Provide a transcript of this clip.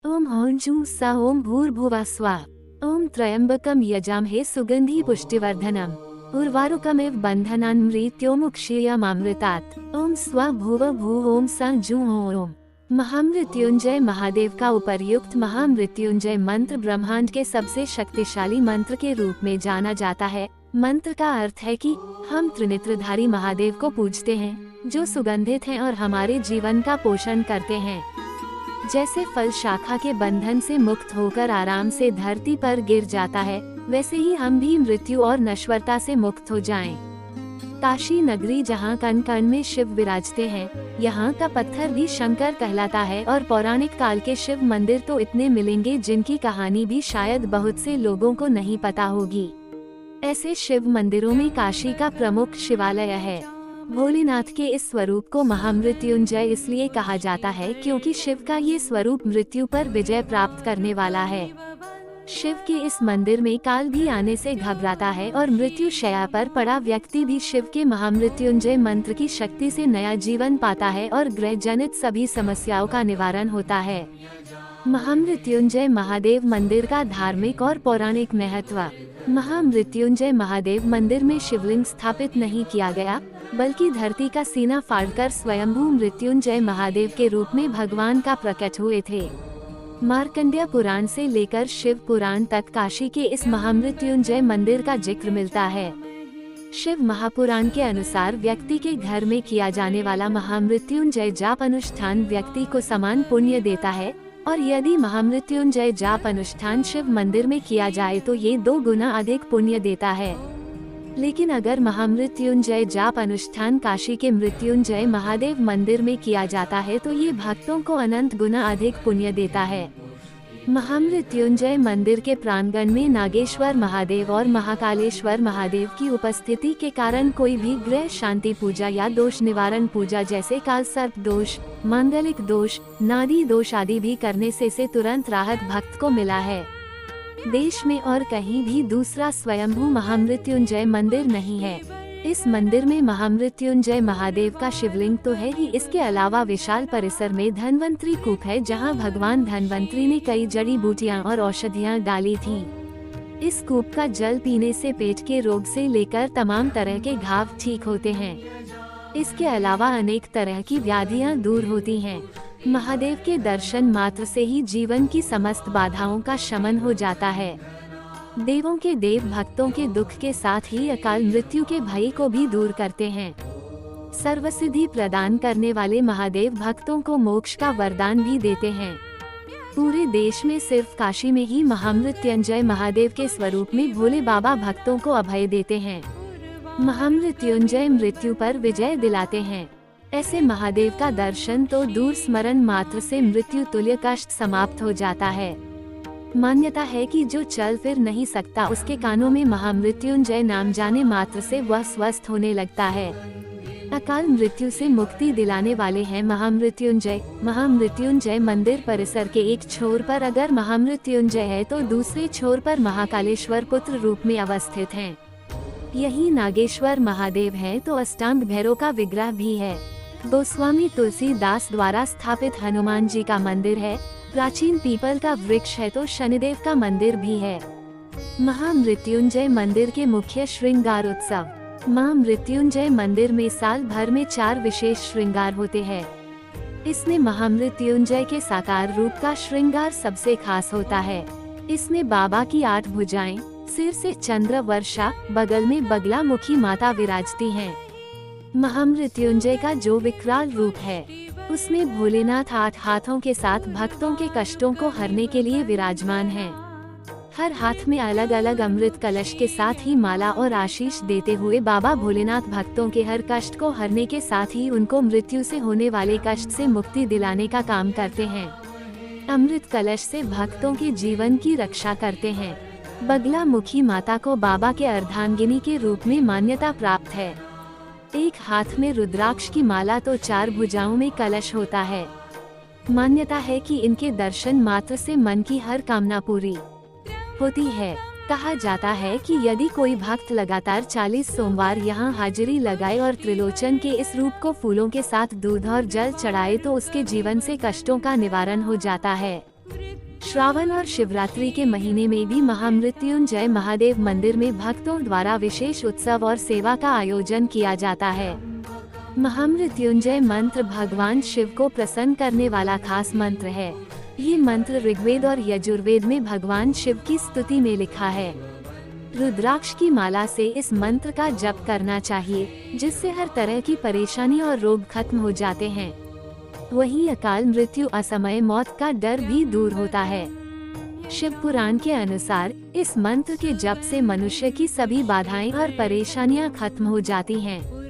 ओम हौं सा ओम भूर्भुवः स्वः। ओम त्र्यंबकम यजामहे सुगंधि पुष्टिवर्धनम उर्वारुकमिव बंधनान् मृत्योर्मुक्षीयमामृतात्। ओम स्व भुव भू ओम सा जू ओम। महामृत्युंजय महादेव का उपर्युक्त महामृत्युंजय मंत्र ब्रह्मांड के सबसे शक्तिशाली मंत्र के रूप में जाना जाता है। मंत्र का अर्थ है कि हम त्रिनेत्रधारी महादेव को पूजते हैं, जो सुगंधित हैं और हमारे जीवन का पोषण करते हैं। जैसे फल शाखा के बंधन से मुक्त होकर आराम से धरती पर गिर जाता है, वैसे ही हम भी मृत्यु और नश्वरता से मुक्त हो जाएं। काशी नगरी जहाँ कण कण में शिव विराजते हैं, यहाँ का पत्थर भी शंकर कहलाता है और पौराणिक काल के शिव मंदिर तो इतने मिलेंगे जिनकी कहानी भी शायद बहुत से लोगों को नहीं पता होगी। ऐसे शिव मंदिरों में काशी का प्रमुख शिवालय है। भोलेनाथ के इस स्वरूप को महामृत्युंजय इसलिए कहा जाता है क्योंकि शिव का ये स्वरूप मृत्यु पर विजय प्राप्त करने वाला है। शिव के इस मंदिर में काल भी आने से घबराता है और मृत्यु शैया पर पड़ा व्यक्ति भी शिव के महामृत्युंजय मंत्र की शक्ति से नया जीवन पाता है और ग्रह जनित सभी समस्याओं का निवारण होता है। महामृत्युंजय महादेव मंदिर का धार्मिक और पौराणिक महत्व। महामृत्युंजय महादेव मंदिर में शिवलिंग स्थापित नहीं किया गया, बल्कि धरती का सीना फाड़कर स्वयंभू मृत्युंजय महादेव के रूप में भगवान का प्रकट हुए थे। मार्कंडेय पुराण से लेकर शिव पुराण तक काशी के इस महामृत्युंजय मंदिर का जिक्र मिलता है। शिव महापुराण के अनुसार व्यक्ति के घर में किया जाने वाला महामृत्युंजय जाप अनुष्ठान व्यक्ति को समान पुण्य देता है, और यदि महामृत्युंजय जाप अनुष्ठान शिव मंदिर में किया जाए तो ये 2 गुना अधिक पुण्य देता है। लेकिन अगर महामृत्युंजय जाप अनुष्ठान काशी के मृत्युंजय महादेव मंदिर में किया जाता है तो ये भक्तों को अनंत गुना अधिक पुण्य देता है। महामृत्युंजय मंदिर के प्रांगण में नागेश्वर महादेव और महाकालेश्वर महादेव की उपस्थिति के कारण कोई भी ग्रह शांति पूजा या दोष निवारण पूजा जैसे काल सर्प दोष, मांगलिक दोष, नाड़ी दोष आदि भी करने से तुरंत राहत भक्त को मिला है। देश में और कहीं भी दूसरा स्वयंभू महामृत्युंजय मंदिर नहीं है। इस मंदिर में महामृत्युंजय महादेव का शिवलिंग तो है ही, इसके अलावा विशाल परिसर में धन्वंतरी कूप है जहां भगवान धन्वंतरी ने कई जड़ी बूटियां और औषधियां डाली थीं। इस कूप का जल पीने से पेट के रोग से लेकर तमाम तरह के घाव ठीक होते हैं। इसके अलावा अनेक तरह की व्याधियां दूर होती हैं। महादेव के दर्शन मात्र से ही जीवन की समस्त बाधाओं का शमन हो जाता है। देवों के देव भक्तों के दुख के साथ ही अकाल मृत्यु के भय को भी दूर करते हैं। सर्वसिद्धि प्रदान करने वाले महादेव भक्तों को मोक्ष का वरदान भी देते हैं। पूरे देश में सिर्फ काशी में ही महामृत्युंजय महादेव के स्वरूप में भोले बाबा भक्तों को अभय देते हैं। महामृत्युंजय मृत्यु पर विजय दिलाते हैं। ऐसे महादेव का दर्शन तो दूर स्मरण मात्र से मृत्यु तुल्य कष्ट समाप्त हो जाता है। मान्यता है कि जो चल फिर नहीं सकता उसके कानों में महामृत्युंजय नाम जाने मात्र से वह स्वस्थ होने लगता है। अकाल मृत्यु से मुक्ति दिलाने वाले हैं महामृत्युंजय। महामृत्युंजय मंदिर परिसर के एक छोर पर अगर महामृत्युंजय है तो दूसरे छोर पर महाकालेश्वर पुत्र रूप में अवस्थित हैं। यही नागेश्वर महादेव है तो अष्टांग भैरव का विग्रह भी है। गोस्वामी तुलसीदास द्वारा स्थापित हनुमान जी का मंदिर है। प्राचीन पीपल का वृक्ष है तो शनिदेव का मंदिर भी है। महामृत्युंजय मंदिर के मुख्य श्रृंगार उत्सव। महामृत्युंजय मंदिर में साल भर में 4 विशेष श्रृंगार होते हैं। इसमें महामृत्युंजय के साकार रूप का श्रृंगार सबसे खास होता है। इसमें बाबा की 8 भुजाएं, सिर से चंद्र वर्षा, बगल में बगला मुखी माता विराजती हैं। महामृत्युंजय का जो विकराल रूप है उसमें भोलेनाथ 8 हाथों के साथ भक्तों के कष्टों को हरने के लिए विराजमान हैं। हर हाथ में अलग अलग अमृत कलश के साथ ही माला और आशीष देते हुए बाबा भोलेनाथ भक्तों के हर कष्ट को हरने के साथ ही उनको मृत्यु से होने वाले कष्ट से मुक्ति दिलाने का काम करते हैं। अमृत कलश से भक्तों के जीवन की रक्षा करते हैं। बगला मुखी माता को बाबा के अर्धांगिनी के रूप में मान्यता प्राप्त है। एक हाथ में रुद्राक्ष की माला तो 4 भुजाओं में कलश होता है। मान्यता है कि इनके दर्शन मात्र से मन की हर कामना पूरी होती है। कहा जाता है कि यदि कोई भक्त लगातार 40 सोमवार यहाँ हाजिरी लगाए और त्रिलोचन के इस रूप को फूलों के साथ दूध और जल चढ़ाए तो उसके जीवन से कष्टों का निवारण हो जाता है। श्रावण और शिवरात्रि के महीने में भी महामृत्युंजय महादेव मंदिर में भक्तों द्वारा विशेष उत्सव और सेवा का आयोजन किया जाता है। महामृत्युंजय मंत्र भगवान शिव को प्रसन्न करने वाला खास मंत्र है। ये मंत्र ऋग्वेद और यजुर्वेद में भगवान शिव की स्तुति में लिखा है। रुद्राक्ष की माला से इस मंत्र का जप करना चाहिए, जिससे हर तरह की परेशानी और रोग खत्म हो जाते हैं। वहीं अकाल मृत्यु, असमय मौत का डर भी दूर होता है। शिव पुराण के अनुसार इस मंत्र के जप से मनुष्य की सभी बाधाएं और परेशानियां खत्म हो जाती हैं।